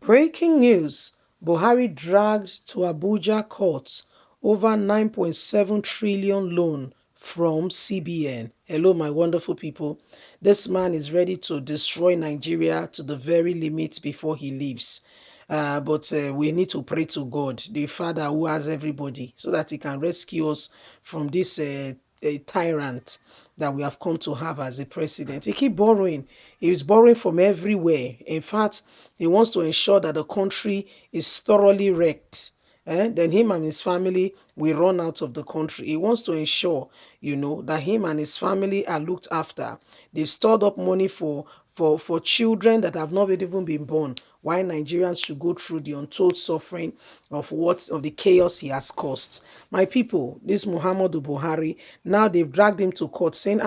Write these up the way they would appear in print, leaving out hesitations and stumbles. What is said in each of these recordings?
Breaking news: Buhari dragged to Abuja court over 9.7 trillion loan from CBN. Hello, my wonderful people. This man is ready to destroy Nigeria to the very limit before he leaves. But we need to pray to God, the Father who has everybody, so that he can rescue us from this a tyrant that we have come to have as a president. He keep borrowing. He is borrowing from everywhere. In fact, he wants to ensure that the country is thoroughly wrecked. Then him and his family will run out of the country. He wants to ensure, that him and his family are looked after. They've stored up money for children that have not even been born. Why Nigerians should go through the untold suffering of the chaos he has caused. My people, this Muhammadu Buhari, now they've dragged him to court saying,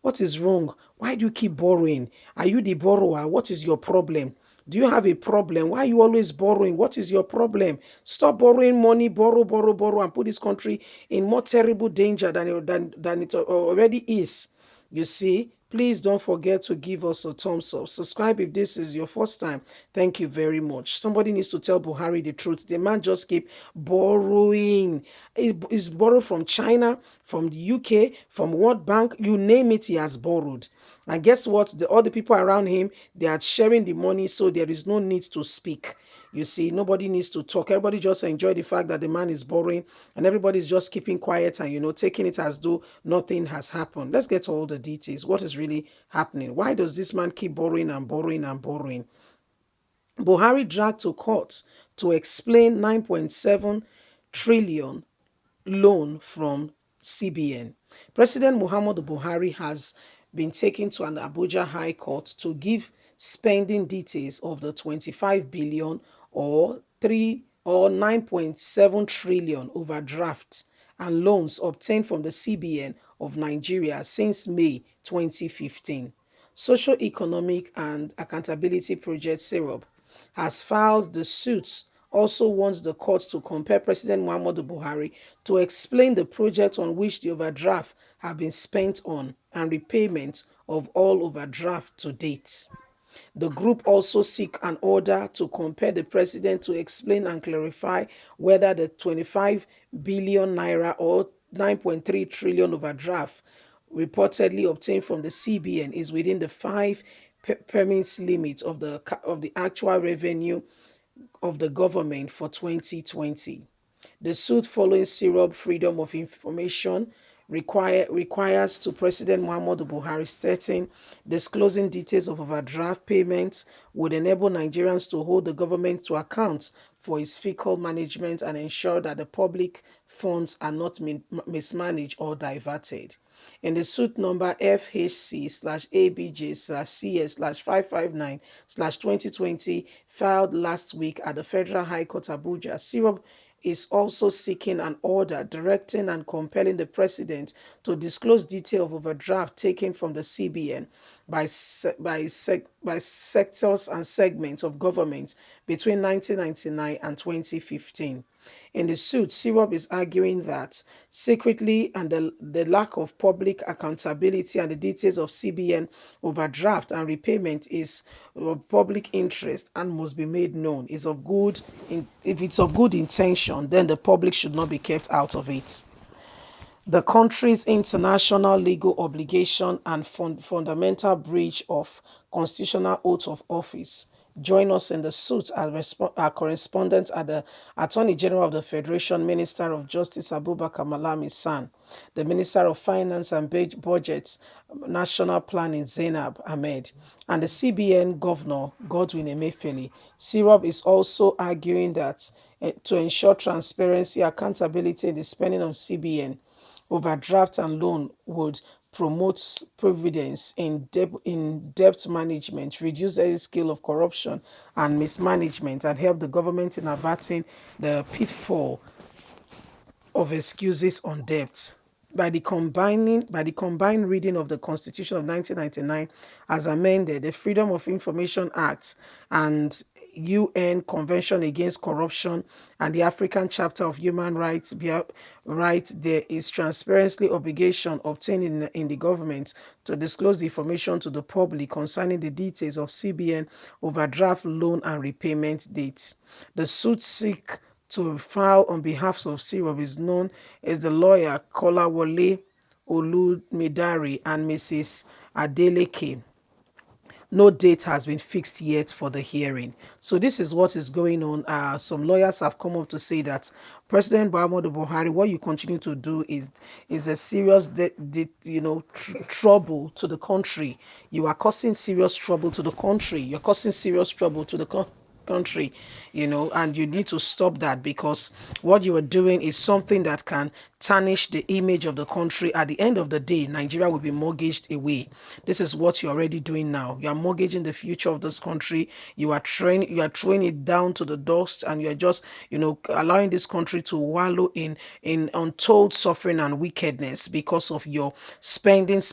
what is wrong? Why do you keep borrowing? Are you the borrower? What is your problem? Do you have a problem? Why are you always borrowing? What is your problem? Stop borrowing money, borrow, borrow, borrow, and put this country in more terrible danger than it already is. You see, please don't forget to give us a thumbs up. Subscribe if this is your first time. Thank you very much. Somebody needs to tell Buhari the truth. The man just keep borrowing. He's borrowed from China, from the UK, from World Bank. You name it, he has borrowed. And guess what? All the people around him, they are sharing the money, so there is no need to speak. You see, nobody needs to talk. Everybody just enjoy the fact that the man is borrowing, and everybody's just keeping quiet and, taking it as though nothing has happened. Let's get to all the details. What is really happening? Why does this man keep borrowing and borrowing and borrowing? Buhari dragged to court to explain 9.7 trillion loan from CBN. President Muhammadu Buhari has been taken to an Abuja High Court to give spending details of the 25 billion or 9.7 trillion overdraft and loans obtained from the CBN of Nigeria since May 2015. Socio-Economic and Accountability Project (SEROP) has filed the suit, also wants the court to compel President Muhammadu Buhari to explain the project on which the overdraft have been spent on and repayment of all overdraft to date. The group also seek an order to compel the president to explain and clarify whether the 25 billion naira or 9.3 trillion overdraft reportedly obtained from the CBN is within the 5 permits limit of the actual revenue of the government for 2020. The suit following Syrup Freedom of Information requires to President Muhammadu Buhari stating disclosing details of overdraft payments would enable Nigerians to hold the government to account for its fiscal management and ensure that the public funds are not mismanaged or diverted. In the suit number FHC/ABJ/CS/559/2020 filed last week at the Federal High Court Abuja, Syrup is also seeking an order directing and compelling the president to disclose detail of overdraft taken from the CBN by sectors and segments of government between 1999 and 2015. In the suit, Syrup is arguing that secretly and the lack of public accountability and the details of CBN overdraft and repayment is of public interest and must be made known. If it's of good intention, then the public should not be kept out of it. The country's international legal obligation and fundamental breach of constitutional oath of office. Join us in the suit as our correspondent at the Attorney General of the Federation, Minister of Justice Abubakar Malami San, the Minister of Finance and Budget, National Planning Zainab Ahmed, and the CBN Governor Godwin Emefiele. Syrup is also arguing that to ensure transparency, accountability in the spending of CBN, overdraft and loan would promote providence in debt management, reduce any scale of corruption and mismanagement, and help the government in averting the pitfall of excuses on debt. By the combined reading of the Constitution of 1999 as amended, the Freedom of Information Act, and UN Convention Against Corruption and the African Chapter of Human Rights, there is transparency obligation obtained in the government to disclose the information to the public concerning the details of CBN overdraft loan and repayment dates. The suit seek to file on behalf of Syrup is known as the lawyer Kolawole Olumidare and Mrs. Adeleke. No date has been fixed yet for the hearing. So this is what is going on. Some lawyers have come up to say that President Muhammadu Buhari, what you continue to do is a serious, trouble to the country. You are causing serious trouble to the country. You're causing serious trouble to the country, and you need to stop that, because what you are doing is something that can tarnish the image of the country. At the end of the day, Nigeria will be mortgaged away. This is what you're already doing now. You are mortgaging the future of this country. You are throwing it down to the dust, and you are just, allowing this country to wallow in untold suffering and wickedness because of your spending,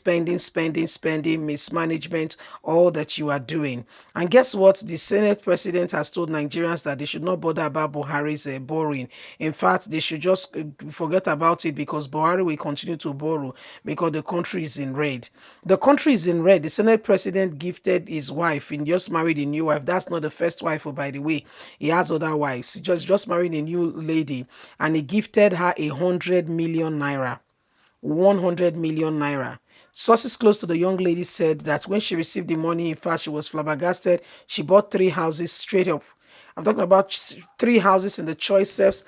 mismanagement, all that you are doing. And guess what? The Senate president has told Nigerians that they should not bother about Buhari's borrowing. In fact, they should just forget about it, because Buhari will continue to borrow because the country is in red. The country is in red. The Senate president gifted his wife and just married a new wife. That's not the first wife, oh, by the way. He has other wives. He just married a new lady, and he gifted her 100 million naira. 100 million naira. Sources close to the young lady said that when she received the money, in fact, she was flabbergasted. She bought 3 houses straight up. I'm talking about 3 houses in the choicest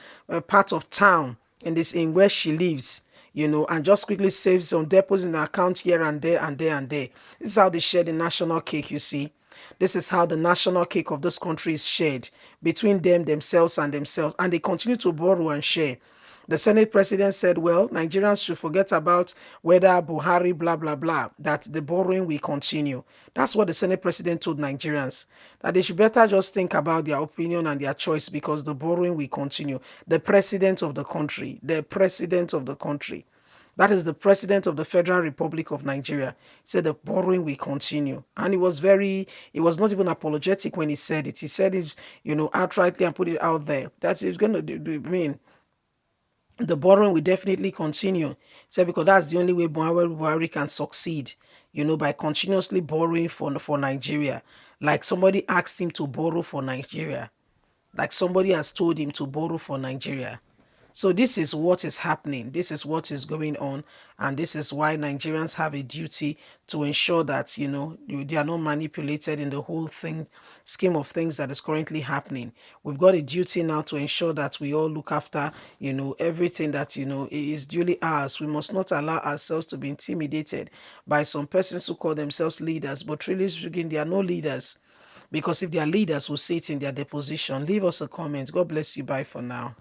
part of town in where she lives, and just quickly saves some deposits in her account here and there and there and there. This is how they share the national cake, you see. This is how the national cake of this country is shared between themselves, and they continue to borrow and share. The Senate president said, well, Nigerians should forget about whether Buhari, blah, blah, blah, that the borrowing will continue. That's what the Senate president told Nigerians, that they should better just think about their opinion and their choice, because the borrowing will continue. The president of the country, that is the president of the Federal Republic of Nigeria, said the borrowing will continue. And he was not even apologetic when he said it. He said it, outrightly, and put it out there. That is going to mean the borrowing will definitely continue. So because that's the only way Buhari can succeed, by continuously borrowing for Nigeria. Like somebody asked him to borrow for Nigeria. Like somebody has told him to borrow for Nigeria. So this is what is happening. This is what is going on. And this is why Nigerians have a duty to ensure that, they are not manipulated in the whole scheme of things that is currently happening. We've got a duty now to ensure that we all look after, everything that, is duly ours. We must not allow ourselves to be intimidated by some persons who call themselves leaders, but really speaking, they are no leaders. Because if they are leaders, we'll say it in their deposition. Leave us a comment. God bless you. Bye for now.